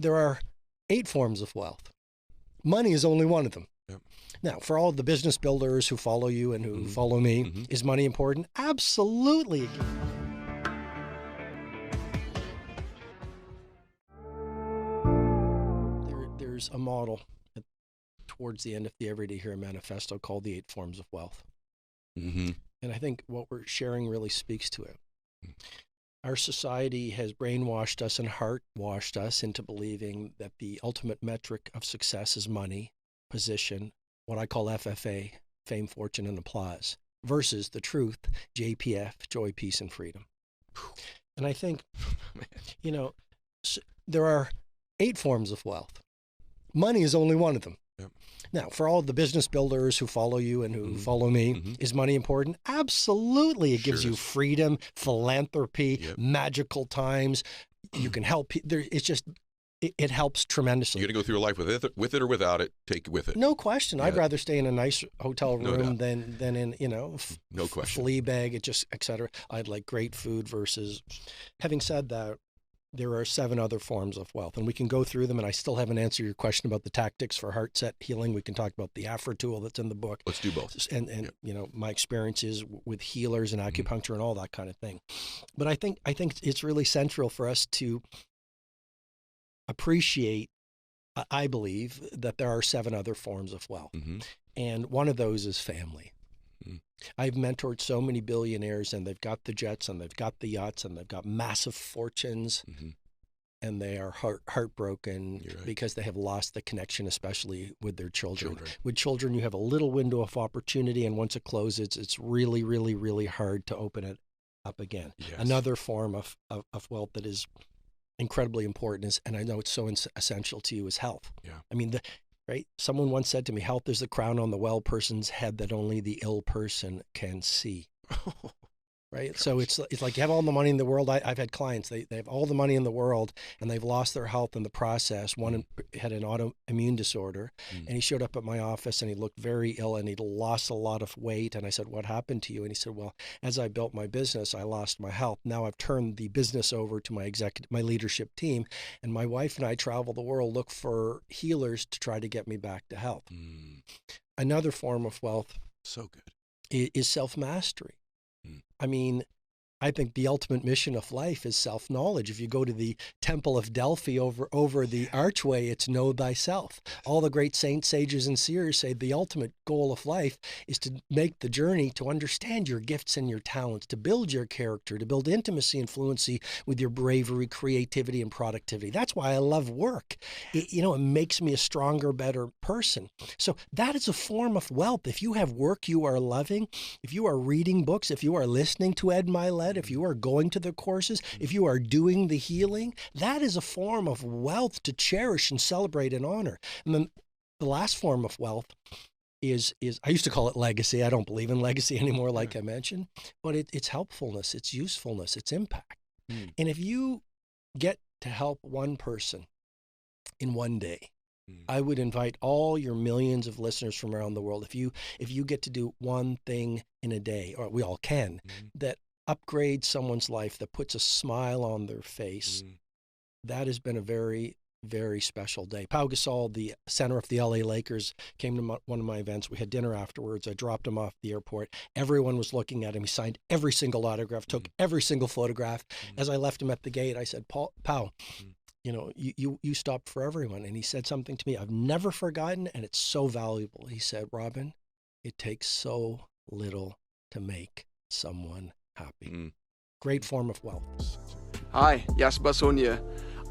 there are 8 forms of wealth. Money is only one of them. Yep. Now, for all the business builders who follow you and who follow me, is money important? Absolutely. There's a model towards the end of the Everyday Hero Manifesto called the 8 Forms of Wealth. And I think what we're sharing really speaks to it. Our society has brainwashed us and heart-washed us into believing that the ultimate metric of success is money, position, what I call FFA, fame, fortune, and applause, versus the truth, JPF, joy, peace, and freedom. And I think, there are 8 forms of wealth. Money is only one of them. Yep. Now, for all the business builders who follow you and who follow me, is money important? Absolutely. It gives you freedom, philanthropy, magical times. You can help people. It's just, it helps tremendously. You're going to go through life with it or without it, take it with it. No question. Yeah. I'd rather stay in a nice hotel room than in, no question. Fleabag, et cetera. I'd like great food versus, having said that, there are 7 other forms of wealth, and we can go through them, and I still haven't answered your question about the tactics for heart set healing. We can talk about the Afro tool that's in the book. Let's do both. And my experiences with healers and acupuncture and all that kind of thing. But I think it's really central for us to appreciate, I believe, that there are 7 other forms of wealth. And one of those is family. I've mentored so many billionaires, and they've got the jets, and they've got the yachts, and they've got massive fortunes, and they are heartbroken because they have lost the connection, especially with their children. With children, you have a little window of opportunity, and once it closes, it's really, really, really hard to open it up again. Yes. Another form of wealth that is incredibly important is, and I know it's so essential to you, is health. Yeah. I mean, right? Someone once said to me, health is the crown on the well person's head that only the ill person can see. Right? So it's like you have all the money in the world. I've had clients, they have all the money in the world, and they've lost their health in the process. One had an autoimmune disorder, and he showed up at my office, and he looked very ill, and he'd lost a lot of weight. And I said, what happened to you? And he said, well, as I built my business, I lost my health. Now I've turned the business over to my leadership team, and my wife and I travel the world, look for healers to try to get me back to health. Another form of wealth, so good, is self-mastery. I mean, I think the ultimate mission of life is self-knowledge. If you go to the Temple of Delphi over the archway, it's know thyself. All the great saints, sages, and seers say the ultimate goal of life is to make the journey to understand your gifts and your talents, to build your character, to build intimacy and fluency with your bravery, creativity, and productivity. That's why I love work. It makes me a stronger, better person. So that is a form of wealth. If you have work you are loving, if you are reading books, if you are listening to Ed Milet, if you are going to the courses, if you are doing the healing, that is a form of wealth to cherish and celebrate and honor. And then the last form of wealth is I used to call it legacy. I don't believe in legacy anymore, like I mentioned, but it's helpfulness, it's usefulness, it's impact. And if you get to help one person in one day, I would invite all your millions of listeners from around the world, if you get to do one thing in a day, or we all can, that upgrade someone's life, that puts a smile on their face, that has been a very, very special day. Pau Gasol, the center of the LA Lakers, came to one of my events. We had dinner afterwards. I dropped him off the airport. Everyone was looking at him. He signed every single autograph, took every single photograph. As I left him at the gate, I said, Pau, you stopped for everyone. And he said something to me I've never forgotten, and it's so valuable. He said, Robin, it takes so little to make someone happy. Great form of wealth. Hi, Jasper Basson here.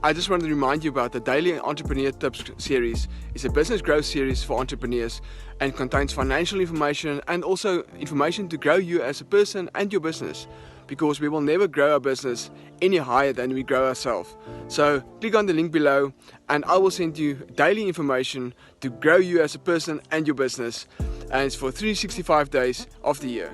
I just wanted to remind you about the Daily Entrepreneur Tips series. It's a business growth series for entrepreneurs and contains financial information and also information to grow you as a person and your business, because we will never grow our business any higher than we grow ourselves. So click on the link below and I will send you daily information to grow you as a person and your business, and it's for 365 days of the year.